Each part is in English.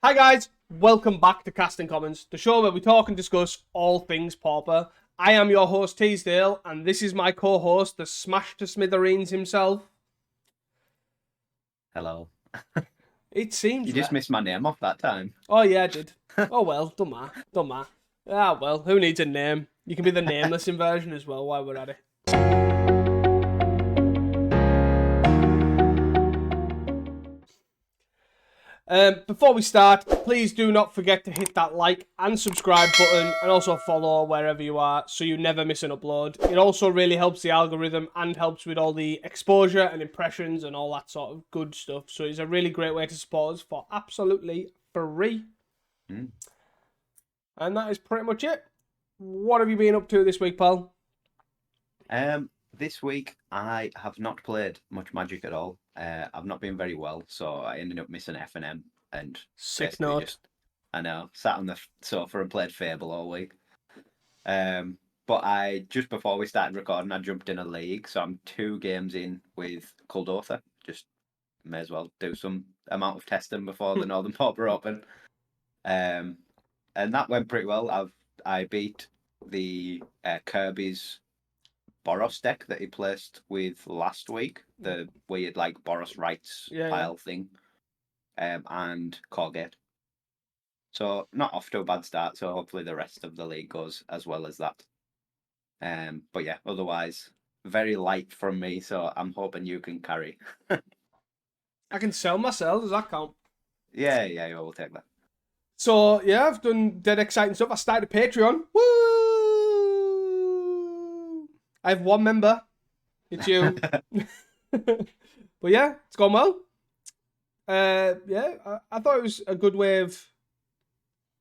Hi guys, welcome back to Casting Commons, the show where we talk and discuss all things Pauper. I am your host Teasdale, and this is my co-host, the Smash to Smithereens himself. Hello. It seems You just missed my name off that time. Oh yeah, I did. Oh well, don't matter. Ah well, who needs a name? You can be the nameless inversion as well while we're at it. Before we start, please do not forget to hit that like and subscribe button, and also follow wherever you are so you never miss an upload. It also really helps the algorithm and helps with all the exposure and impressions and all that sort of good stuff. So it's a really great way to support us for absolutely free. And that is pretty much it. What have you been up to this week, pal? This week I have not played much Magic at all. I've not been very well, so I ended up missing F&M and Sick note. just, I know, sat on the sofa and played Fable all week. But I just before we started recording, I jumped in a league, so I'm 2 games in with Kuldotha. Just may as well do some amount of testing before the Northern Pauper Open. And that went pretty well. I beat the Kirby's Boros deck that he placed with last week, the weird like Boros Rights pile thing, and Corgate. So not off to a bad start. So hopefully the rest of the league goes as well as that. But yeah, otherwise very light from me. So I'm hoping you can carry. I can sell myself. Does that count? Yeah, we'll take that. So yeah, I've done dead exciting stuff. I started a Patreon. Woo! I have 1 member. It's you. But yeah, it's gone well. Yeah, I thought it was a good way of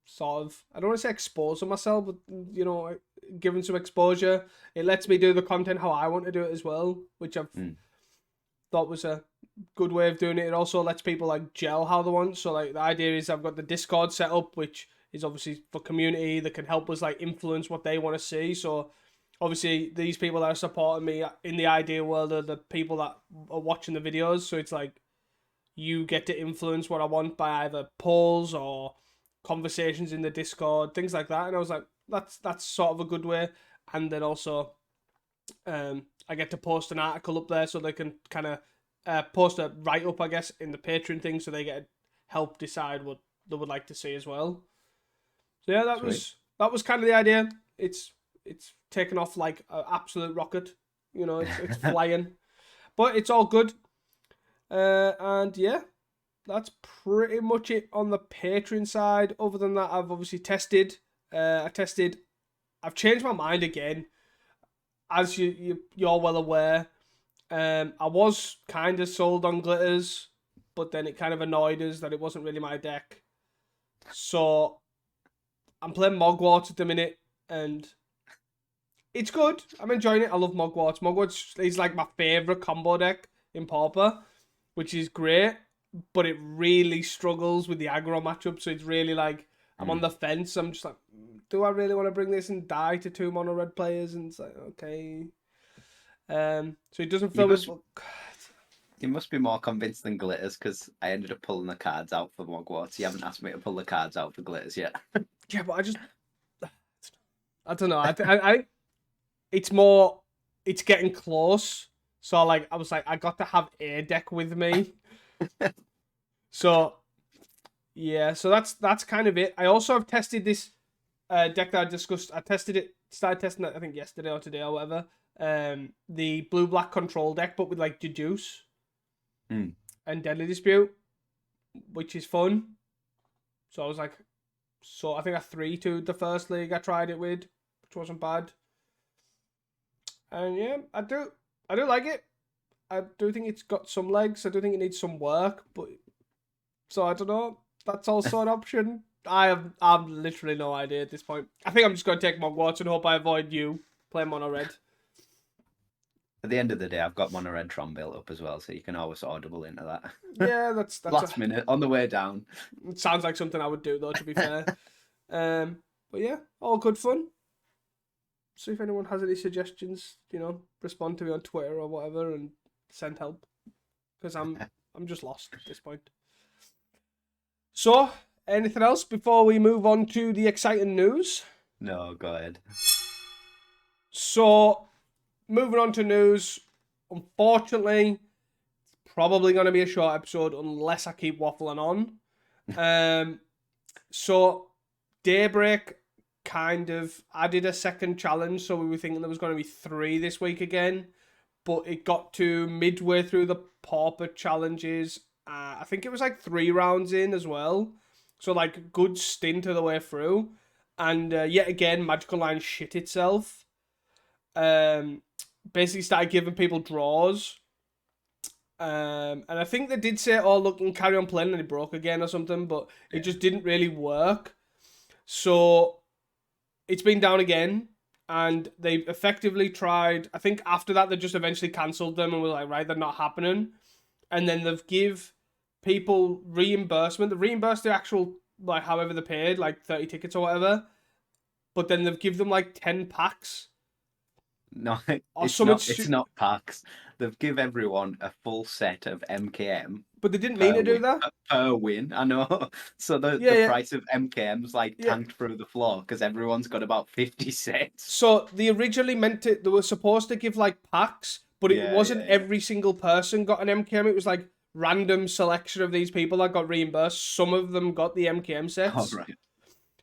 sort of, I don't want to say exposing myself, but you know, giving some exposure. It lets me do the content how I want to do it as well, which I've thought was a good way of doing it. It also lets people like gel how they want. So like the idea is I've got the Discord set up, which is obviously for community that can help us like influence what they want to see. So obviously these people that are supporting me in the ideal world are the people that are watching the videos. So it's like you get to influence what I want by either polls or conversations in the Discord, things like that. And I was like, that's sort of a good way. And then also I get to post an article up there so they can kind of post a write up, I guess, in the Patreon thing, so they get to help decide what they would like to see as well. So yeah, that was kind of the idea. It's taken off like an absolute rocket. You know, it's flying, but it's all good. And yeah, that's pretty much it on the Patreon side. Other than that, I've obviously tested. I've changed my mind again, as you're well aware. I was kind of sold on Glitters, but then it kind of annoyed us that it wasn't really my deck. So I'm playing Mogwart at the minute, and it's good. I'm enjoying it. I love Mogwart. Mogwart is like my favourite combo deck in Pauper, which is great, but it really struggles with the aggro matchup. So it's really like I'm on the fence. I'm just like, do I really want to bring this and die to 2 mono red players? And it's like, okay. So it doesn't feel You must be more convinced than Glitters because I ended up pulling the cards out for Mogwarts. You haven't asked me to pull the cards out for Glitters yet. Yeah, but I don't know. I it's getting close. So like I was like, I got to have a deck with me. So yeah, so that's kind of it. I also have tested this deck that I discussed. I started testing it I think yesterday or today or whatever. The blue-black control deck, but with like Deduce and Deadly Dispute, which is fun. So I was like, I think I 3-2'd the first league I tried it with, which wasn't bad. And yeah, I do like it. I do think it's got some legs. I do think it needs some work, but so I don't know. That's also an option. I have literally no idea at this point. I think I'm just going to take Mogwarts and hope I avoid you playing mono red. At the end of the day, I've got mono red Tron built up as well, so you can always audible into that. Yeah, that's last minute on the way down. It sounds like something I would do though, to be fair. But yeah, all good fun. So if anyone has any suggestions, you know, respond to me on Twitter or whatever and send help, because I'm just lost at this point. So anything else before we move on to the exciting news? No, go ahead. So, moving on to news. Unfortunately, probably going to be a short episode unless I keep waffling on. So, Daybreak kind of added a second challenge, so we were thinking there was going to be 3 this week again, but it got to midway through the Pauper challenges. I think it was like 3 rounds in as well, so like a good stint of the way through, and yet again, Magic Online shit itself. Basically started giving people draws. And I think they did say, "Oh, look, and carry on playing," and it broke again or something, but it just didn't really work. So it's been down again, and they effectively tried. I think after that, they just eventually cancelled them and were like, "Right, they're not happening." And then they've give people reimbursement. They reimbursed the actual like however they paid, like 30 tickets or whatever. But then they've give them like 10 packs No, or it's something. not. It's not packs. They've give everyone a full set of MKM But they didn't mean per to do win. that. Per win, I know. So Yeah, the yeah, price of MKM's like yeah. tanked through the floor because everyone's got about 50 sets. So they originally meant it. They were supposed to give like packs, but it Yeah, wasn't yeah, yeah. every single person got an MKM. It was like random selection of these people that got reimbursed. Some of them got the MKM All sets. right.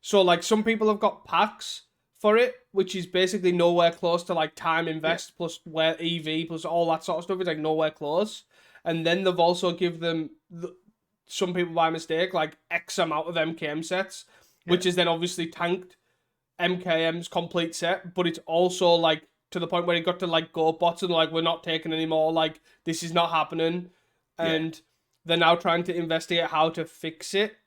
So like some people have got packs for it, which is basically nowhere close to like time Yeah. invest plus where EV plus all that sort of stuff. It's like nowhere close. And then they've also give them some people by mistake like X amount of MKM sets, Yeah. which is then obviously tanked MKM's complete set. But it's also like to the point where it got to like go bots and like we're not taking anymore. Like this is not happening, Yeah. and they're now trying to investigate how to fix it.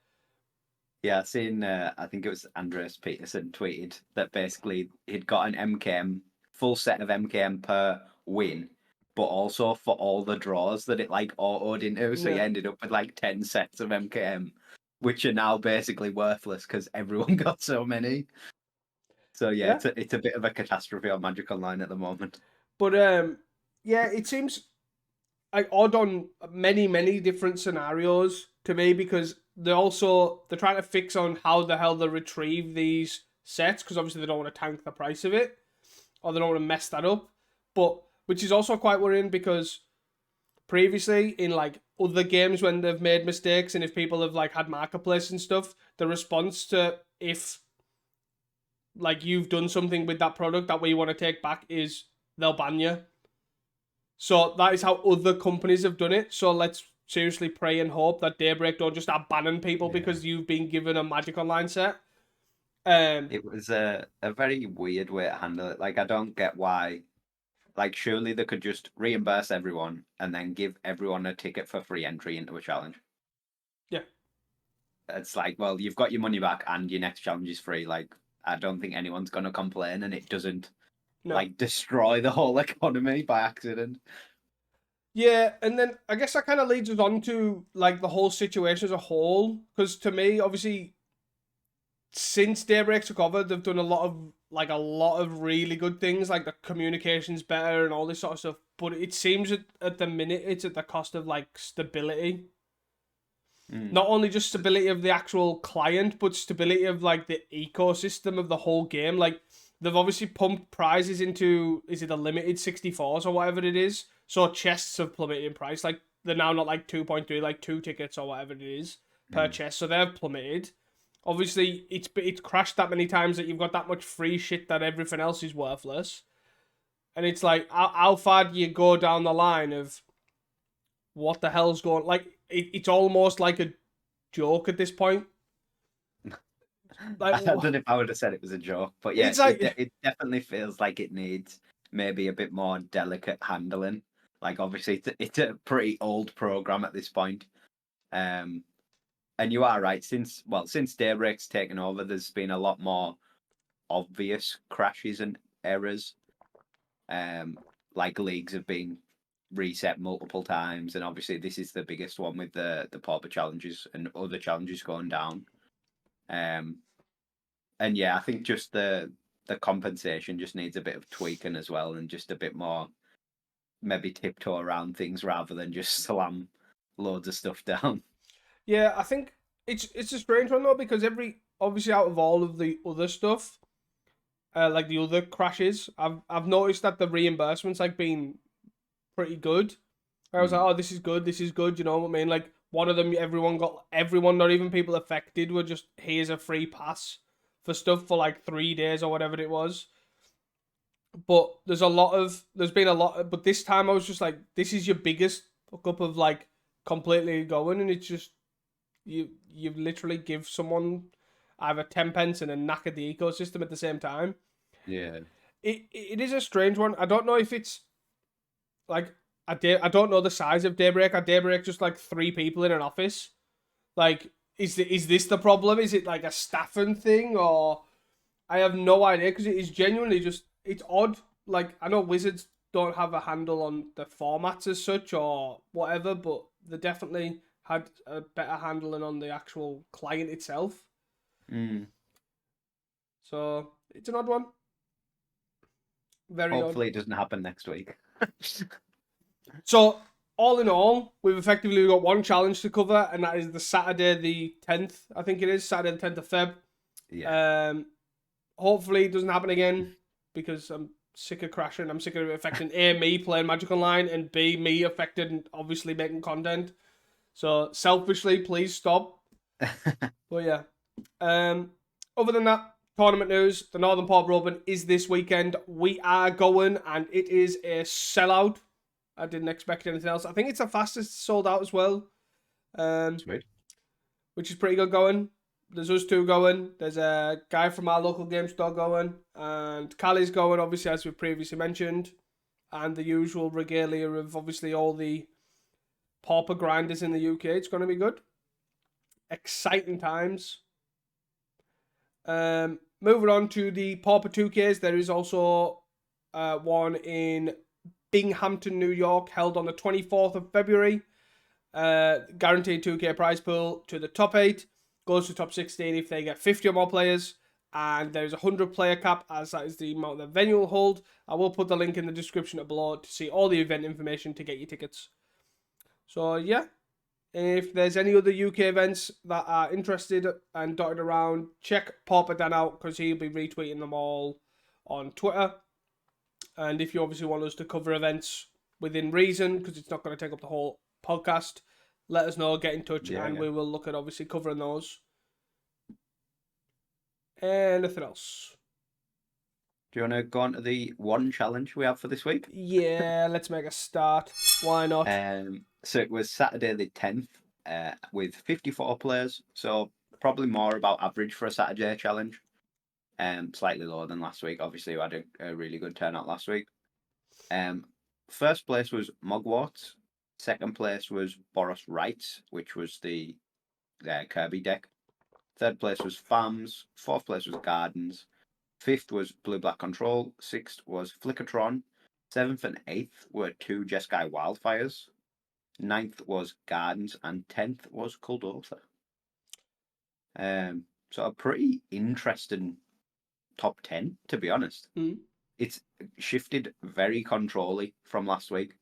Yeah, I seen. I think it was Andreas Peterson tweeted that basically he'd got an MKM full set of MKM per win, but also for all the draws that it like autoed into, so he Yeah. ended up with like 10 sets of MKM, which are now basically worthless because everyone got so many. So yeah, Yeah. it's a bit of a catastrophe on Magic Online at the moment. But yeah, it seems like odd on many different scenarios to me because they're trying to fix on how the hell they retrieve these sets because obviously they don't want to tank the price of it or they don't want to mess that up. But which is also quite worrying because previously in like other games when they've made mistakes and if people have like had marketplace and stuff, the response to if like you've done something with that product that we want to take back is they'll ban you. So that is how other companies have done it. So let's seriously pray and hope that Daybreak don't just start banning people Yeah. because you've been given a Magic Online set. It was a very weird way to handle it. Like I don't get why. Like surely they could just reimburse everyone and then give everyone a ticket for free entry into a challenge. Yeah. It's like, well, you've got your money back and your next challenge is free. Like I don't think anyone's gonna complain, and it doesn't No. like destroy the whole economy by accident. Yeah, and then I guess that kind of leads us on to like the whole situation as a whole. Because to me, obviously, since Daybreak took over, they've done a lot of really good things, like the communication's better and all this sort of stuff. But it seems at the minute it's at the cost of like stability. Not only just stability of the actual client, but stability of like the ecosystem of the whole game. Like they've obviously pumped prizes into is it a limited 64s or whatever it is. So chests have plummeted in price. Like they're now not like 2.3, like 2 tickets or whatever it is per chest. So they've plummeted. Obviously, it's crashed that many times that you've got that much free shit that everything else is worthless. And it's like, how far do you go down the line of what the hell's going? Like, it's almost like a joke at this point. Like, I don't know if I would have said it was a joke, but yeah, it's like, it definitely feels like it needs maybe a bit more delicate handling. Like obviously it's a pretty old program at this point. And you are right, since Daybreak's taken over, there's been a lot more obvious crashes and errors. Like leagues have been reset multiple times, and obviously this is the biggest one with the Pauper challenges and other challenges going down. And yeah, I think just the compensation just needs a bit of tweaking as well, and just a bit more maybe tiptoe around things rather than just slam loads of stuff down. yeah, I think it's a strange one though, because obviously out of all of the other stuff, like the other crashes, I've noticed that the reimbursements like been pretty good. I was like, oh, this is good, this is good. You know what I mean? Like one of them, everyone, not even people affected, were just here's a free pass for stuff for like 3 days or whatever it was. But there's been a lot, but this time I was just like, this is your biggest fuck up of like completely going, and it's just you've literally give someone either 10 pence and then knackered the ecosystem at the same time. Yeah. It is a strange one. I don't know if it's like I don't know the size of Daybreak. Are Daybreak just like 3 people in an office? Like, is this the problem? Is it like a staffing thing, or I have no idea, because it is genuinely just it's odd. Like I know Wizards don't have a handle on the formats as such or whatever, but they definitely had a better handling on the actual client itself. Mm. So it's an odd one. Very odd. Hopefully, it doesn't happen next week. So all in all, we've effectively got one challenge to cover, and that is the Saturday the 10th. I think it is Saturday the 10th of Feb. Yeah. Hopefully it doesn't happen again, because I'm sick of crashing. I'm sick of it affecting A, me playing Magic Online, and B, me affected and obviously making content. So selfishly, please stop. But yeah. Other than that, tournament news, the Northern Pauper Open is this weekend. We are going, and it is a sellout. I didn't expect anything else. I think it's the fastest sold out as well. Sweet. Which is pretty good going. There's us two going. There's a guy from our local game store going. And Callie's going, obviously, as we previously mentioned. And the usual regalia of, obviously, all the Pauper grinders in the UK. It's going to be good. Exciting times. Moving on to the Pauper 2Ks. There is also one in Binghamton, New York, held on the 24th of February. Guaranteed 2K prize pool to the top 8. Goes to top 16 if they get 50 or more players. And there's a 100 player cap, as that is the amount the venue will hold. I will put the link in the description below to see all the event information to get your tickets. So yeah, if there's any other UK events that are interested and dotted around, check Pauper Dan out, because he'll be retweeting them all on Twitter. And if you obviously want us to cover events within reason, because it's not going to take up the whole podcast, let us know, get in touch, and we will look at obviously covering those. Anything else? Do you want to go on to the one challenge we have for this week? Yeah, let's make a start. Why not? So it was Saturday the 10th with 54 players. So probably more about average for a Saturday challenge. Slightly lower than last week. Obviously, we had a really good turnout last week. First place was Mugwort. Second place was Boros Wrights, which was the Kirby deck. Third place was Farms. Fourth place was Gardens. Fifth was Blue Black Control. Sixth was Flickertron. Seventh and eighth were two Jeskai Wildfires. Ninth was Gardens, and 10th was Kuldotha. So a pretty interesting top 10, to be honest. Mm. It's shifted very controlly from last week.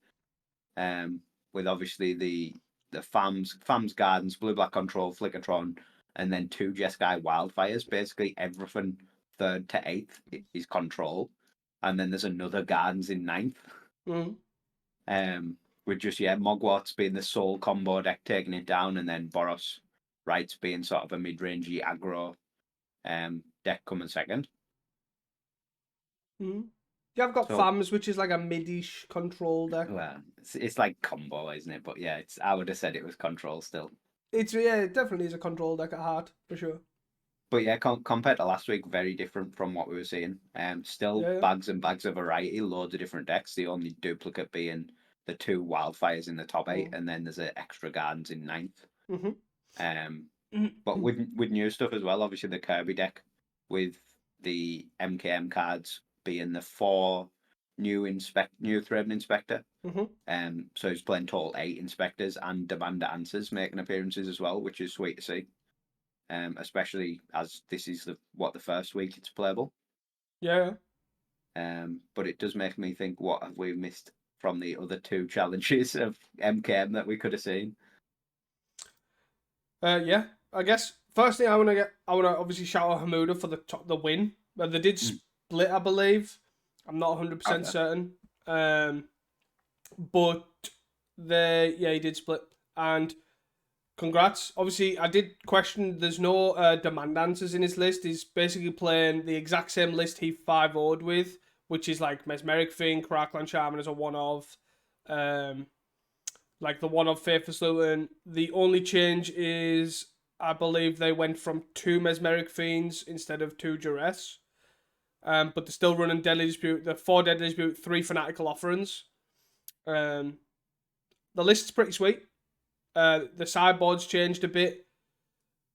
With obviously the Farms, Gardens, Blue Black Control, Flickertron, and then two Jeskai Wildfires. Basically everything 3rd to 8th is control. And then there's another Gardens in 9th. With just, Mogwarts being the sole combo deck taking it down, and then Boros Wrights being sort of a mid-rangey aggro deck coming second. Yeah, I've got Farms, which is like a mid-ish control deck. Well, it's like combo, isn't it? But yeah, I would have said it was control still. It definitely is a control deck at heart, for sure. But yeah, compared to last week, very different from what we were seeing. Still bags and bags of variety, loads of different decks. The only duplicate being the two Wildfires in the top 8, and then there's extra Gardens in 9th. But with new stuff as well, obviously the Kirby deck with the MKM cards being the 4 new Thraben Inspector. So he's playing total 8 Inspectors, and Demander Answers making appearances as well, which is sweet to see. Especially as this is the first week it's playable. Yeah. But it does make me think, what have we missed from the other 2 challenges of MKM that we could have seen? Yeah. I guess first thing I want to obviously shout out Hamuda for the win. But they did split, I believe. I'm not 100% Okay. certain. But he did split. And congrats. Obviously, I did question there's no demand answers in his list. He's basically playing the exact same list he 5-0'd with, which is like Mesmeric Fiend, Crackland Shaman as a one of. Like the one of Faithless Luton. The only change is I believe they went from 2 Mesmeric Fiends instead of 2 Duress. But they're still running Deadly Dispute. The 4 Deadly Dispute, 3 Fanatical Offerings. The list's pretty sweet. The sideboard's changed a bit,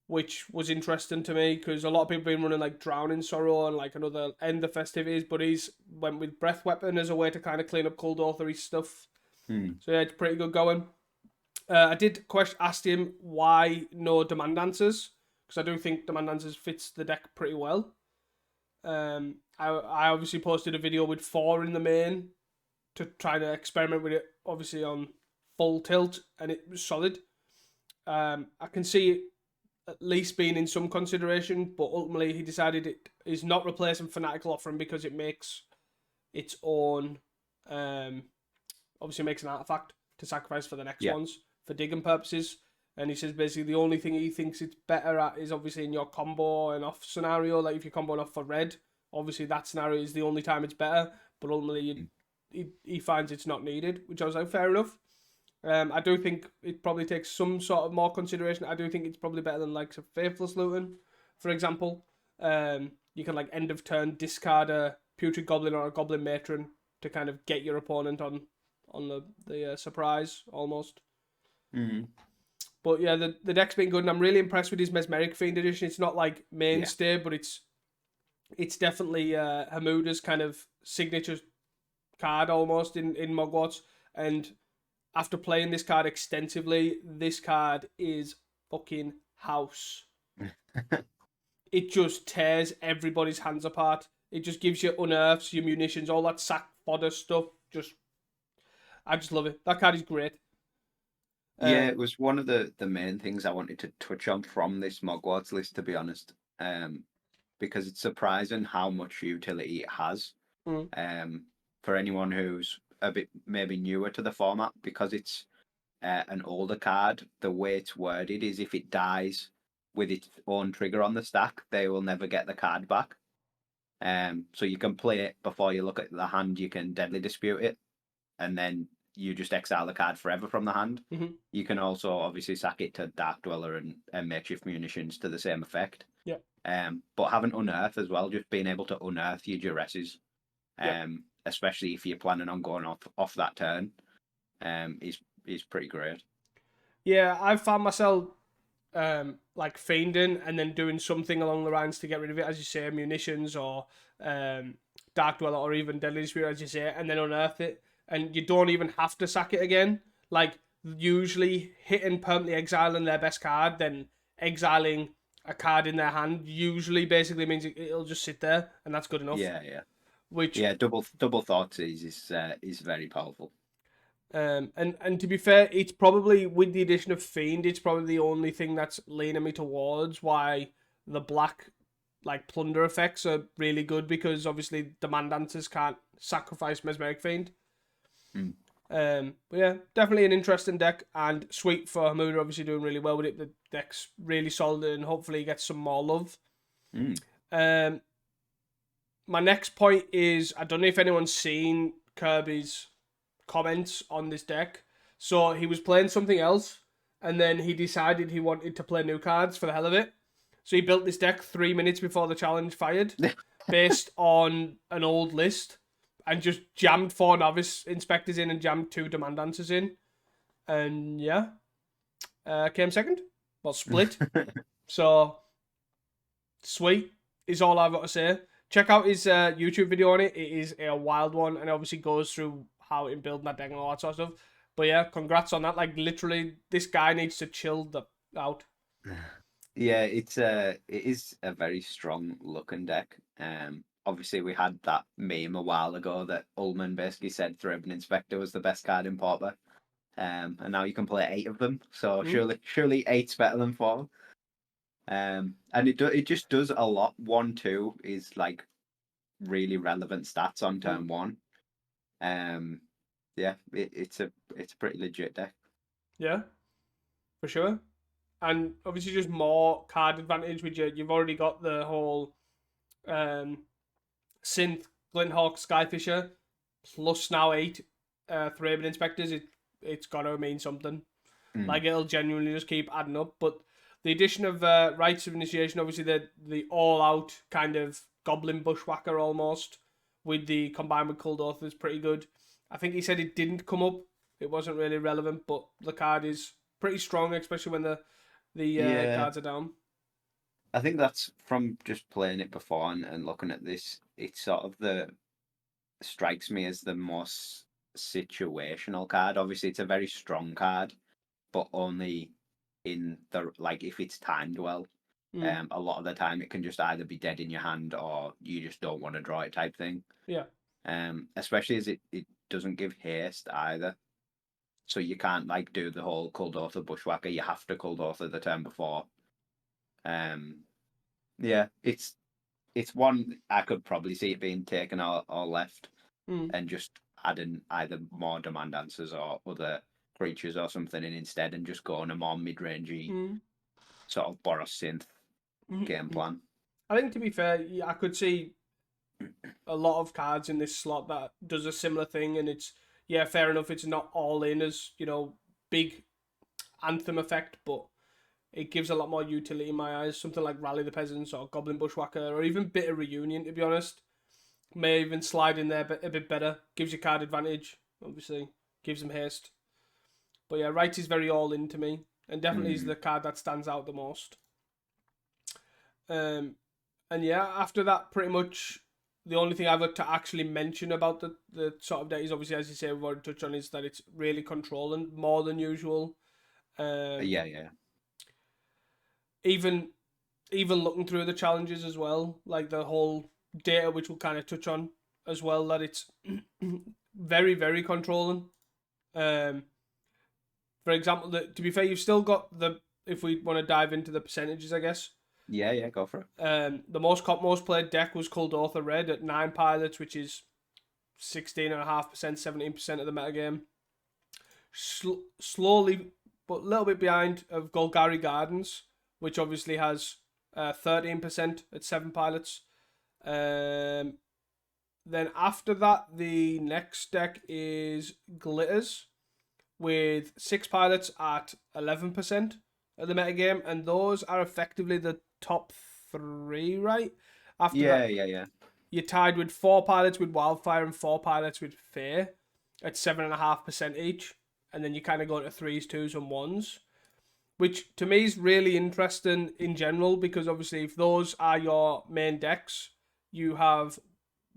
which was interesting to me because a lot of people have been running like Drowning Sorrow and like another End the Festivities, but he's went with Breath Weapon as a way to kind of clean up Cold Authory stuff. So yeah, it's pretty good going. I did ask him why no demand answers, because I do think demand answers fits the deck pretty well. I obviously posted a video with 4 in the main to try to experiment with it, obviously on full tilt, and it was solid. I can see it at least being in some consideration, but ultimately he decided it is not replacing Fanatical Offering because it makes its own, obviously makes an artifact to sacrifice for the next ones for digging purposes. And he says basically the only thing he thinks it's better at is obviously in your combo and off scenario. Like if you're comboing off for red, obviously that scenario is the only time it's better. But ultimately he finds it's not needed, which I was like, fair enough. I do think it probably takes some sort of more consideration. I do think it's probably better than like some Faithless Luton, for example. You can like end of turn discard a Putrid Goblin or a Goblin Matron to kind of get your opponent on the surprise almost. But yeah, the deck's been good, and I'm really impressed with his Mesmeric Fiend edition. It's not like mainstay, but it's definitely Hamuda's kind of signature card almost in Mogwarts. And after playing this card extensively, this card is fucking house. It just tears everybody's hands apart. It just gives you unearths, your munitions, all that sack fodder stuff. I just love it. That card is great. Yeah, it was one of the main things I wanted to touch on from this Mogwarts list, to be honest, because it's surprising how much utility it has. For anyone who's a bit maybe newer to the format, because it's an older card, the way it's worded is if it dies with its own trigger on the stack, they will never get the card back. So you can play it before you look at the hand, you can Deadly Dispute it, and then you just exile the card forever from the hand. You can also obviously sack it to Dark Dweller and Makeshift Munitions to the same effect. But having Unearth as well, just being able to unearth your Duresses, especially if you're planning on going off that turn, is pretty great. Yeah, I've found myself like fiending and then doing something along the lines to get rid of it, as you say, munitions or Dark Dweller or even Deadly Dispute, as you say, and then unearth it. And you don't even have to sack it again. Like, usually hitting permanently exiling their best card, then exiling a card in their hand usually basically means it'll just sit there, and that's good enough. Double thoughts is very powerful. And to be fair, it's probably with the addition of Fiend, it's probably the only thing that's leaning me towards why the black like plunder effects are really good, because obviously demand answers can't sacrifice Mesmeric Fiend. But yeah, definitely an interesting deck, and sweet for Hamuda, obviously doing really well with it. The deck's really solid and hopefully he gets some more love. My next point is, I don't know if anyone's seen Kirby's comments on this deck. So he was playing something else, and then he decided he wanted to play new cards for the hell of it. So he built this deck 3 minutes before the challenge fired, based on an old list, and just jammed 4 novice inspectors in and jammed 2 demand answers in. And yeah, came second. Well, split. So, sweet is all I've got to say. Check out his YouTube video on it. It is a wild one, and it obviously goes through how in building that deck and all that sort of stuff. But yeah, congrats on that. Like, literally, this guy needs to chill out. Yeah, it is a very strong looking deck. Obviously we had that meme a while ago that Ullman basically said Threaten Inspector was the best card in Pauper. And now you can play 8 of them. So surely 8's better than 4. And it just does a lot. 1-2 is like really relevant stats on turn one. Yeah, it's a pretty legit deck. Yeah, for sure. And obviously just more card advantage with you've already got the whole synth Glinthawk Skyfisher plus now 8 Thraben Inspectors. It's got to mean something. Like it'll genuinely just keep adding up. But the addition of Rites of Initiation, obviously the all out kind of Goblin Bushwhacker almost with the combined with Cold Oath is pretty good. I think he said it didn't come up. It wasn't really relevant, but the card is pretty strong, especially when the cards are down. I think that's from just playing it before and looking at this. It's sort of strikes me as the most situational card. Obviously, it's a very strong card, but only in the like if it's timed well. A lot of the time, it can just either be dead in your hand or you just don't want to draw it type thing. Yeah. Especially as it doesn't give haste either. So you can't like do the whole Cold Author Bushwhacker. You have to Cold Author the turn before. Yeah, it's one I could probably see it being taken or left and just adding either more demand answers or other creatures or something in instead and just going a more mid-rangey sort of Boros synth game plan. I think to be fair, I could see a lot of cards in this slot that does a similar thing, and it's fair enough. It's not all in as big anthem effect, but it gives a lot more utility in my eyes. Something like Rally the Peasants or Goblin Bushwhacker or even Bitter Reunion, to be honest, may even slide in there a bit better. Gives you card advantage, obviously. Gives them haste. But yeah, Right is very all in to me, and definitely is the card that stands out the most. And yeah, after that, pretty much the only thing I've got to actually mention about the sort of deck is obviously, as you say, we've already touched on, is that it's really controlling more than usual. Yeah. Even looking through the challenges as well, like the whole data, which we'll kind of touch on as well, that it's very, very controlling. For example, to be fair, you've still got if we want to dive into the percentages, I guess. Yeah, go for it. The most played deck was Cold Author Red at 9 pilots, which is 16.5%, 17% of the metagame. Slowly, but a little bit behind of Golgari Gardens, which obviously has 13% at 7 pilots. Then after that, the next deck is Glitters with 6 pilots at 11% of the metagame, and those are effectively the top 3, right? After that, yeah. You're tied with 4 pilots with Wildfire and 4 pilots with Fear at 7.5% each, and then you kind of go to 3s, 2s, and 1s. Which to me is really interesting in general, because obviously if those are your main decks, you have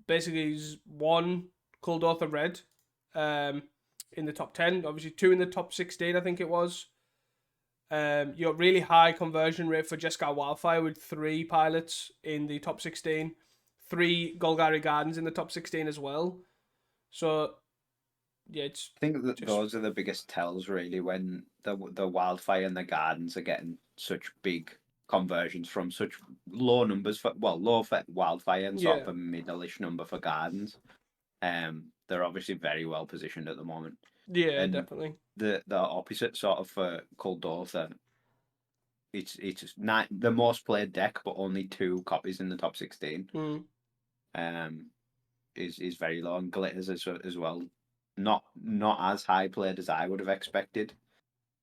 basically 1 Cold Author Red in the top 10, obviously 2 in the top 16, I think it was. You got really high conversion rate for Jeskai Wildfire with 3 pilots in the top 16, 3 Golgari Gardens in the top 16 as well. So yeah, I think that those are the biggest tells, really, when the Wildfire and the Gardens are getting such big conversions from such low numbers low for Wildfire and sort of a middle-ish number for Gardens. They're obviously very well positioned at the moment. Yeah, and definitely. The opposite sort of for Cold Author. It's not the most played deck, but only 2 copies in the top 16. Is very low, and Glitters as well. Not as high played as I would have expected.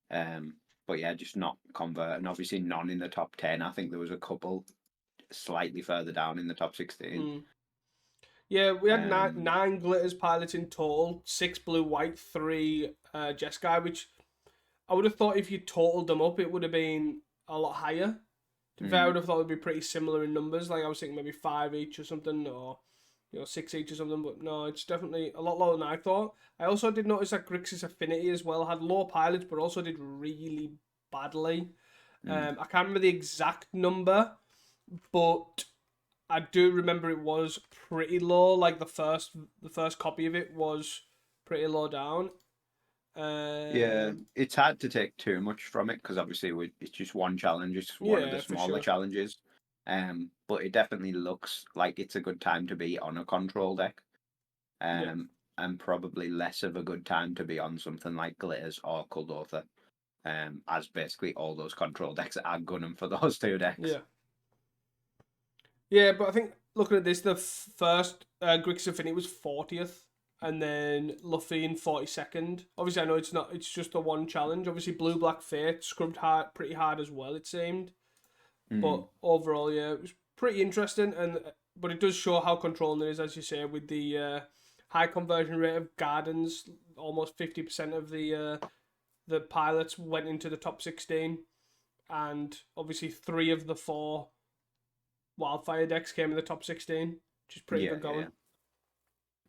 But yeah, just not convert, and obviously none in the top 10. I think there was a couple slightly further down in the top 16. Yeah, we had 9 Glitters pilots in total, 6 blue, white, 3 Jeskai, which I would have thought if you totaled them up, it would have been a lot higher. To be fair, I would have thought it would be pretty similar in numbers. Like I was thinking maybe 5 each or something, or 6 each or something. But no, it's definitely a lot lower than I thought. I also did notice that Grixis Affinity as well had low pilots, but also did really badly. I can't remember the exact number, but I do remember it was pretty low. Like the first copy of it was pretty low down. Yeah, Um, it's hard to take too much from it because obviously it's just one challenge. It's one of the yeah, for smaller sure. challenges. But it definitely looks like it's a good time to be on a control deck. Yeah, And probably less of a good time to be on something like Glitters or Kuldotha. As basically all those control decks are gunning for those two decks. yeah, yeah. But I think looking at this, the first Grixis Affinity was 40th, and then Luffy 42nd. Obviously, I know it's not. It's just the one challenge. Obviously, Blue Black Fate scrubbed hard, pretty hard as well. It seemed, Mm. but overall, yeah, it was pretty interesting. And but it does show how controlling it is, as you say, with the high conversion rate of Gardens. Almost 50% of the pilots went into the top 16, and obviously 3 of the 4 wildfire decks came in the top 16, which is pretty Yeah, good yeah. going.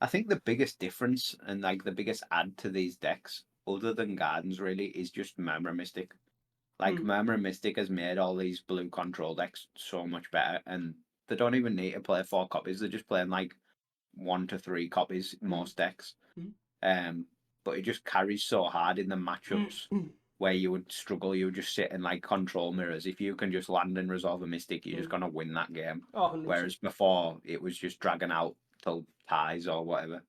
I think the biggest difference and like the biggest add to these decks, other than Gardens, really, is just Murmur Mystic. Like Hmm. Murmur Mystic has made all these blue control decks so much better, and they don't even need to play 4 copies. They're just playing like 1 to 3 copies in Hmm. most decks. Hmm. Um, but it just carries so hard in the matchups where you would struggle. You would just sit in like control mirrors. If you can just land and resolve a Mystic, you're just gonna win that game. Oh, 100%. Whereas before, it was just dragging out till ties or whatever.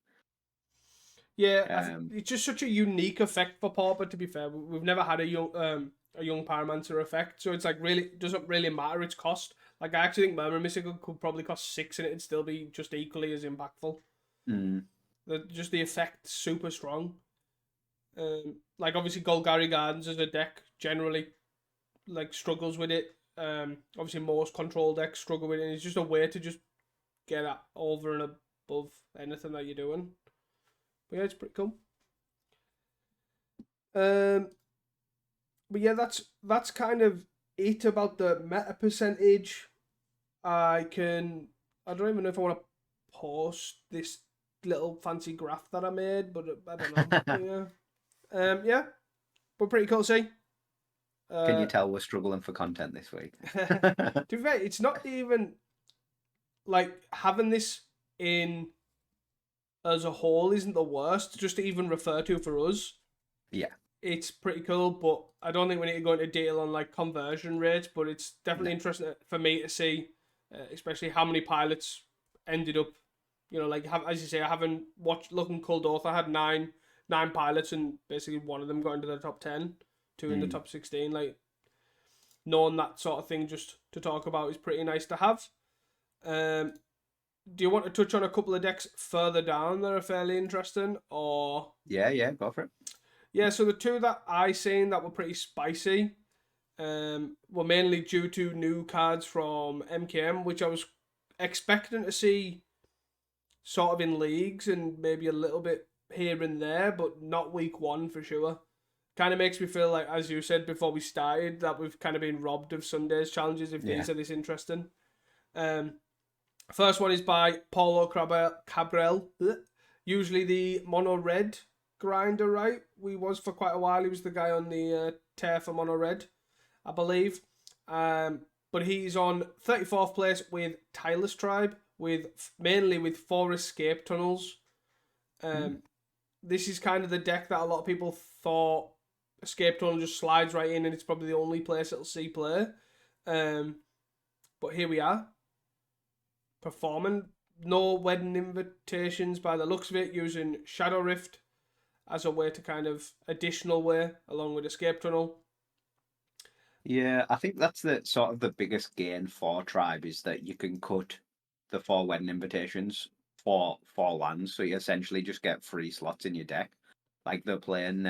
Yeah, Um, it's just such a unique effect for Pauper. To be fair, we've never had a young Pyromancer effect, so it's like really doesn't really matter its cost. Like I actually think Murmur Mystic could probably cost 6 and it'd still be just equally as impactful. mm, Just the effect super strong. Like obviously Golgari Gardens as a deck generally like struggles with it. Obviously most control decks struggle with it. And it's just a way to just get over and above anything that you're doing. But yeah, it's pretty cool. Um, but yeah, that's kind of it about the meta percentage. I can. I don't even know if I want to post this little fancy graph that I made, but I don't know. But yeah, yeah, but pretty cool. See, can you uh, tell we're struggling for content this week? to be fair, it's not even like having this in as a whole isn't the worst. Just to even refer to for us, Yeah, it's pretty cool. But I don't think we need to go into detail on like conversion rates. But it's no. definitely interesting for me to see, especially how many pilots ended up. You know, like as you say, I haven't watched looking Cold Oath. I had nine pilots, and basically one of them got into the top 10, two in the Mm. top 16. Like knowing that sort of thing just to talk about is pretty nice to have. Um, do you want to touch on a couple of decks further down that are fairly interesting, or Yeah, yeah, go for it. yeah? So the two that I seen that were pretty spicy, were mainly due to new cards from MKM, which I was expecting to see sort of in leagues and maybe a little bit here and there, but not week one for sure. Kind of makes me feel like, as you said before we started, that we've kind of been robbed of Sunday's challenges if Yeah. these are this interesting. Um, First one is by Paulo Cabrel. Usually the mono red grinder, right? We was for quite a while. He was the guy on the tear for mono red, I believe. But he's on 34th place with Tylus Tribe, with mainly with 4 escape tunnels. Mm. Um, this is kind of the deck that a lot of people thought escape tunnel just slides right in, and it's probably the only place it'll see play. Um, but here we are performing. No wedding invitations by the looks of it, using Shadow Rift as a way to kind of additional way along with Escape Tunnel. Yeah, I think that's the sort of the biggest gain for Tribe is that you can cut the 4 wedding invitations for 4 lands, so you essentially just get 3 slots in your deck. Like they're playing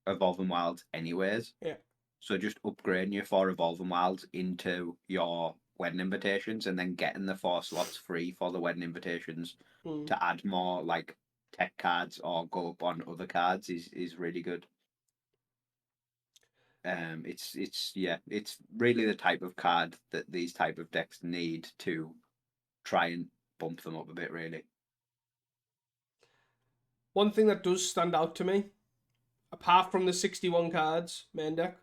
Evolving Wilds anyways. Yeah. So just upgrading your 4 Evolving Wilds into your wedding invitations and then getting the 4 slots free for the wedding invitations Mm. to add more like tech cards or go up on other cards is really good. It's yeah, it's really the type of card that these type of decks need to try and bump them up a bit, really. One thing that does stand out to me, apart from the 61 cards main deck,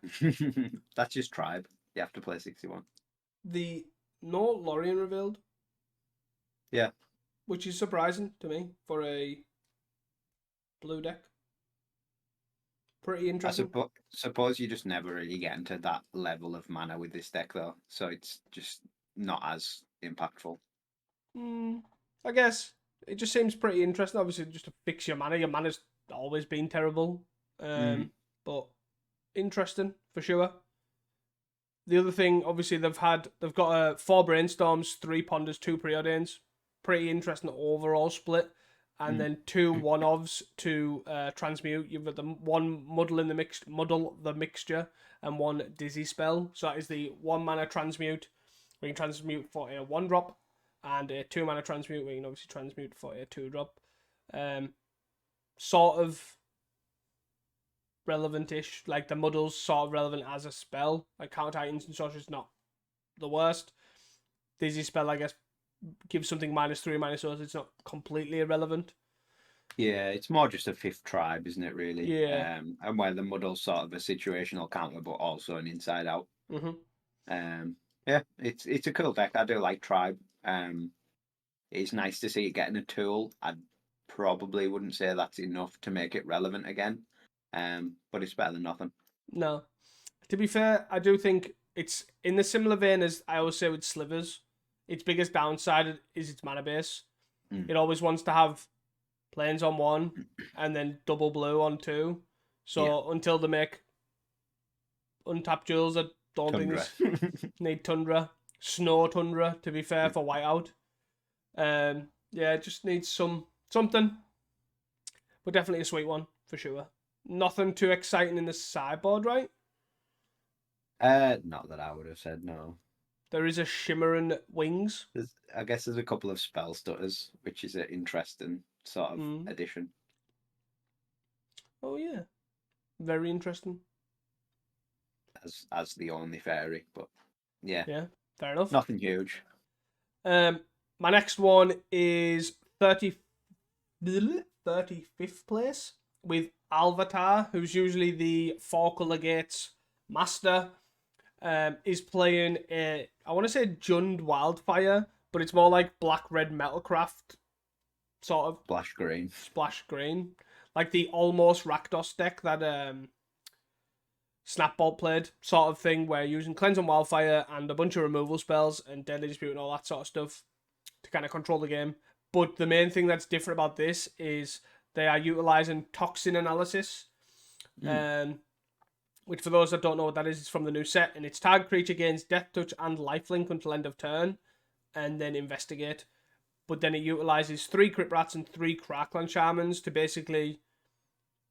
That's just Tribe. You have to play 61. the no Lorien revealed, Yeah. which is surprising to me for a blue deck. pretty interesting. Suppose you just never really get into that level of mana with this deck, though. So it's just not as impactful. I guess it just seems pretty interesting. Obviously, just to fix your mana. Your mana's always been terrible, but interesting for sure. The other thing, obviously, they've got 4 brainstorms, 3 ponders, 2 preordains. Pretty interesting overall split, and then 2 one-ofs to transmute. You've got the 1 muddle the mixture, and 1 dizzy spell. So that is the 1 mana transmute, where you can transmute for a 1-drop, and a 2 mana transmute, where you can obviously transmute for a 2-drop. Sort of relevant-ish, like the muddle's sort of relevant as a spell. Like Counter Instant Sorcerer's not the worst. Dizzy spell, I guess, gives something -3, -0. It's not completely irrelevant. Yeah, it's more just a 5th tribe, isn't it? Really. Yeah. And where the muddle's sort of a situational counter, but also an inside out. Yeah, it's a cool deck. I do like tribe. It's nice to see it getting a tool. I probably wouldn't say that's enough to make it relevant again. But it's better than nothing. No. To be fair, I do think it's in the similar vein as I always say with Slivers. Its biggest downside is its mana base. It always wants to have planes on 1 and then double blue on 2. So until they make untapped jewels, I don't Tundra. think need Tundra. Snow Tundra, to be fair, for whiteout. Yeah, it just needs something. But definitely a sweet one, for sure. Nothing too exciting in the sideboard, right? Not that I would have said, no. There is a Shimmering Wings. I guess there's a couple of spell stutters, which is an interesting sort of addition. Oh yeah, very interesting. As the only fairy, but yeah, fair enough. Nothing huge. My next one is 35th place with Alvatar, who's usually the 4-color gates master. Is playing I want to say Jund Wildfire, but it's more like black-red Metalcraft, sort of. Splash green. Like the almost Rakdos deck that Snapball played, sort of thing, where you're using Cleanse and Wildfire and a bunch of removal spells and Deadly Dispute and all that sort of stuff to kind of control the game. But the main thing that's different about this is they are utilizing Toxin Analysis. Which, for those that don't know what that is from the new set, and it's target creature gains Death Touch and Lifelink until end of turn, and then investigate. But then it utilizes 3 Crypt Rats and 3 Crackland Shamans to basically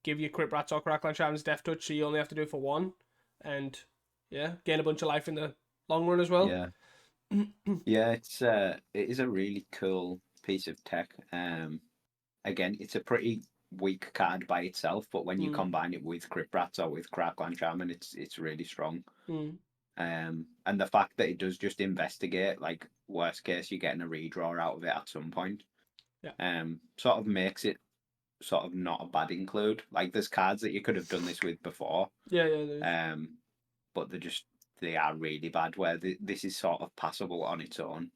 give you Crypt Rats or Crackland Shamans Death Touch, so you only have to do it for 1, and gain a bunch of life in the long run as well. Yeah, it is a really cool piece of tech. Again, it's a pretty weak card by itself, but when you combine it with Crypt Rats or with Crackland Shaman, it's really strong. And the fact that it does just investigate, like worst case, you're getting a redraw out of it at some point. Sort of makes it sort of not a bad include. Like there's cards that you could have done this with before. But they are really bad. Where this is sort of passable on its own.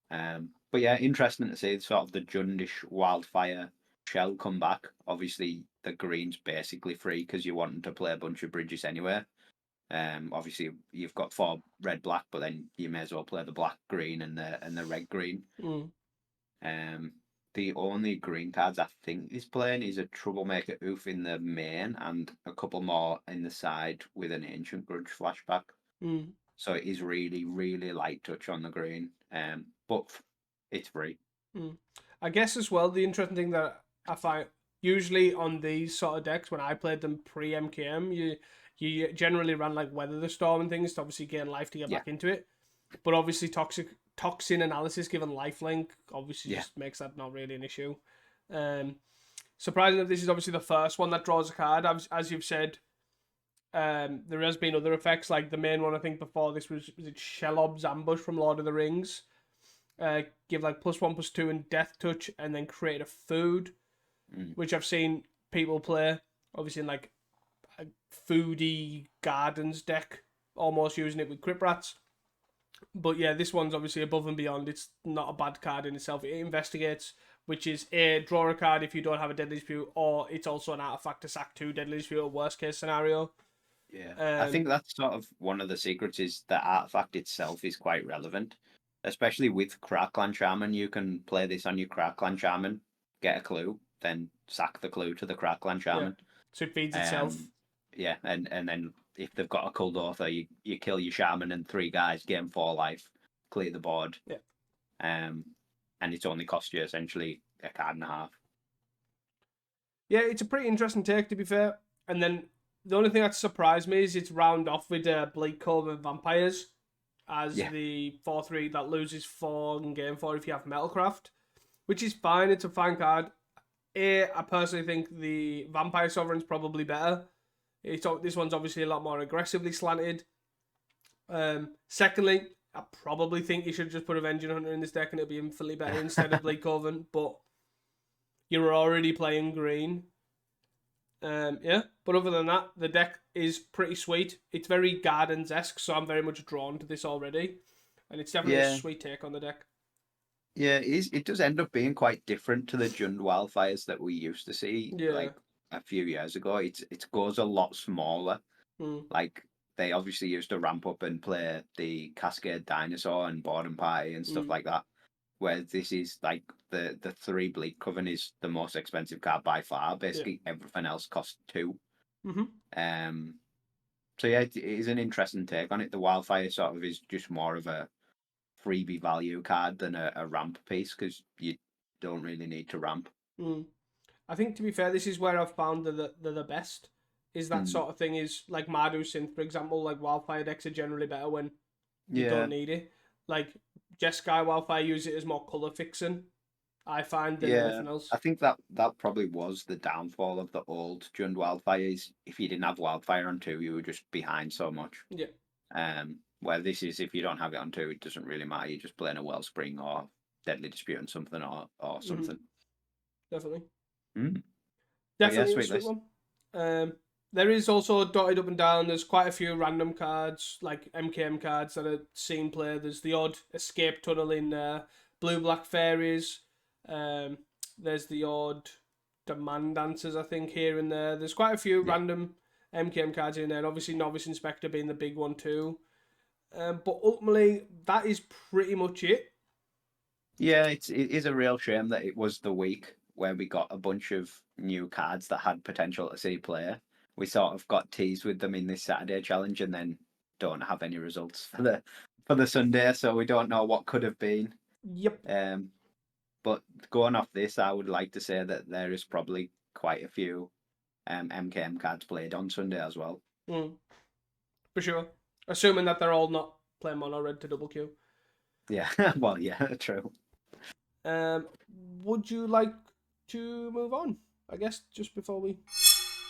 But yeah, interesting to see sort of the Jundish Wildfire shell come back. Obviously, the green's basically free because you're wanting to play a bunch of bridges anyway. Obviously, you've got 4 red black, but then you may as well play the black green and the red green. The only green cards I think is playing is a Troublemaker Oof in the main and a couple more in the side with an Ancient Grudge flashback. So it is really, really light touch on the green. But it's free. I guess as well, the interesting thing that I find usually on these sort of decks, when I played them pre-MKM, you generally ran like Weather the Storm and things to obviously gain life to get back into it. But obviously Toxin Analysis given lifelink obviously just makes that not really an issue. Surprising that this is obviously the first one that draws a card. As you've said, there has been other effects, like the main one I think before this was it Shelob's Ambush from Lord of the Rings. Give like +1/+2 and Death Touch, and then create a food, which I've seen people play, obviously in like a foodie gardens deck, almost using it with Crypt Rats. But yeah, this one's obviously above and beyond. It's not a bad card in itself. It investigates which is a draw a card if you don't have a Deadly Dispute, or it's also an artifact to sack 2 Deadly Dispute, worst case scenario. Yeah, I think that's sort of one of the secrets is the artifact itself is quite relevant, especially with Crackland Shaman. You can play this on your Crackland Shaman, get a clue, then sack the clue to the Crackland Shaman. So it feeds itself. Yeah, and then if they've got a Cold Author, you kill your Shaman and 3 guys, gain 4 life, clear the board. Yeah. And it's only cost you essentially a card and a half. Yeah, it's a pretty interesting take, to be fair. And then the only thing that surprised me is it's round off with Bleak Cove and Vampires as the 4/3 that loses 4 in game 4 if you have Metalcraft, which is fine. It's a fine card. I personally think the Vampire Sovereign's probably better. This one's obviously a lot more aggressively slanted. Secondly, I probably think you should just put Avenging Hunter in this deck and it'll be infinitely better instead of Bleak Coven, but you're already playing green. But other than that, the deck is pretty sweet. It's very Gardens-esque, so I'm very much drawn to this already. And it's definitely a sweet take on the deck. Yeah, it does end up being quite different to the Jund Wildfires that we used to see like a few years ago. It goes a lot smaller. Like they obviously used to ramp up and play the Cascade Dinosaur and Boredom Pie and stuff like that. Where this is like the 3 Bleak Coven is the most expensive card by far. Basically, everything else costs 2. So yeah, it is an interesting take on it. The Wildfire sort of is just more of a freebie value card than a ramp piece because you don't really need to ramp. I think, to be fair, this is where I've found they're the best. Is that sort of thing is like Mardu Synth, for example, like Wildfire decks are generally better when you don't need it. Like Jeskai Wildfire use it as more colour fixing, I find, than anything else. I think that probably was the downfall of the old Jund Wildfires. If you didn't have Wildfire on 2, you were just behind so much. Yeah. Where this is, if you don't have it on 2, it doesn't really matter. You're just playing a Wellspring or Deadly Dispute and something or something. Definitely. Definitely a sweet one. There is also dotted up and down. There's quite a few random cards, like MKM cards that are seen play. There's the odd Escape Tunnel in Blue-Black Fairies. There's the odd Demand Dancers, I think, here and there. There's quite a few random MKM cards in there. Obviously, Novice Inspector being the big one too. But ultimately, that is pretty much it. Yeah, it is a real shame that it was the week where we got a bunch of new cards that had potential to see play. We sort of got teased with them in this Saturday challenge and then don't have any results for the Sunday, so we don't know what could have been. Yep. But going off this, I would like to say that there is probably quite a few MKM cards played on Sunday as well. For sure. Assuming that they're all not playing mono red to double Q. Yeah, well, yeah, true. Would you like to move on? I guess just before we.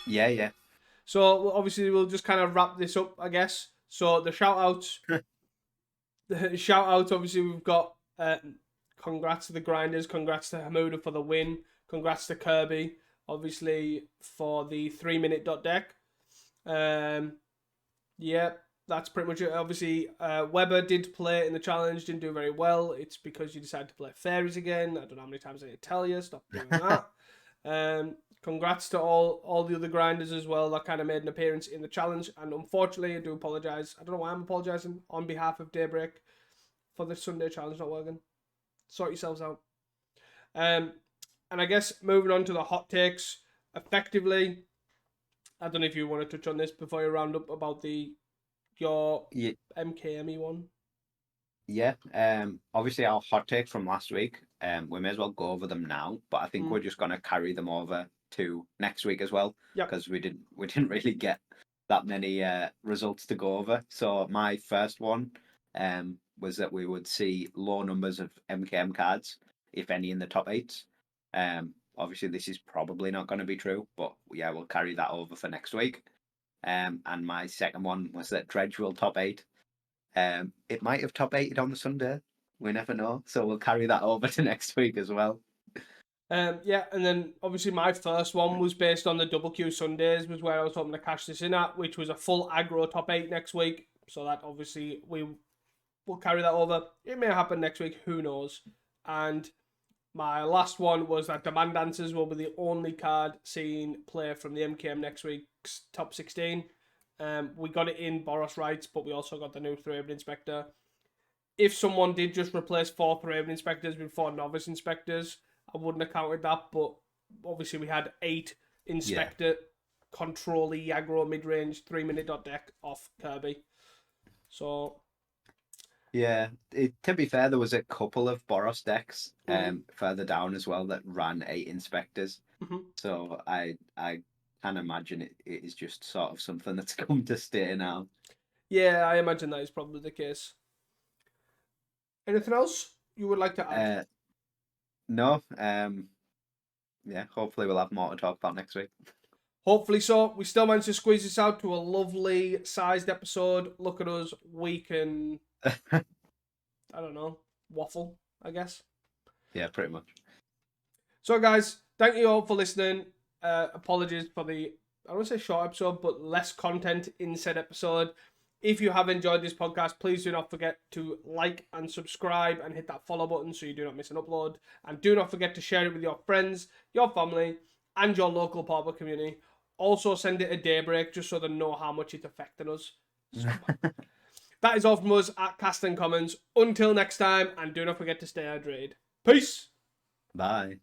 Yeah. So obviously we'll just kind of wrap this up, I guess. So the shout outs. Obviously we've got congrats to the Grinders, congrats to Hamuda for the win, congrats to Kirby, obviously, for the 3-minute dot deck. That's pretty much it. Obviously, Weber did play in the challenge, didn't do very well. It's because you decided to play fairies again. I don't know how many times I need to tell you, stop doing that. Congrats to all the other grinders as well that kind of made an appearance in the challenge. And unfortunately, I do apologise. I don't know why I'm apologising on behalf of Daybreak for the Sunday challenge not working. Sort yourselves out. And I guess moving on to the hot takes, effectively, I don't know if you want to touch on this before you round up about your MKME one. Yeah, obviously our hot takes from last week, we may as well go over them now, but I think we're just going to carry them over to next week as well, because we didn't really get that many results to go over. So my first one was that we would see low numbers of MKM cards, if any, in the top 8s. Obviously this is probably not going to be true, but yeah, we'll carry that over for next week. And my second one was that Dredge will top 8. It might have top 8'd on the Sunday. We never know. So we'll carry that over to next week as well. And then obviously my first one was based on the double Q Sundays, was where I was hoping to cash this in at, which was a full aggro top 8 next week. So that obviously we'll carry that over. It may happen next week, who knows. And My last one was that Demand Dancers will be the only card seen play from the MKM next week's top 16. We got it in Boros Rights, but we also got the new Thraben Inspector. If someone did just replace 4 Thraben Inspectors with 4 Novice Inspectors, I wouldn't have counted that, but obviously we had 8 Inspector control-y aggro mid-range 3-minute dot deck off Kirby. So Yeah, to be fair, there was a couple of Boros decks further down as well that ran 8 Inspectors. So I can imagine it is just sort of something that's come to stay now. Yeah, I imagine that is probably the case. Anything else you would like to add? No. Yeah, hopefully we'll have more to talk about next week. Hopefully so. We still managed to squeeze this out to a lovely sized episode. Look at us. We can, I don't know, waffle, I guess. Yeah, pretty much. So, guys, thank you all for listening. Apologies for the, I don't want to say short episode, but less content in said episode. If you have enjoyed this podcast, please do not forget to like and subscribe and hit that follow button so you do not miss an upload. And do not forget to share it with your friends, your family, and your local Pauper community. Also, send it a Daybreak just so they know how much it's affecting us. That is all from us at Cast and Commons. Until next time, and do not forget to stay hydrated. Peace! Bye.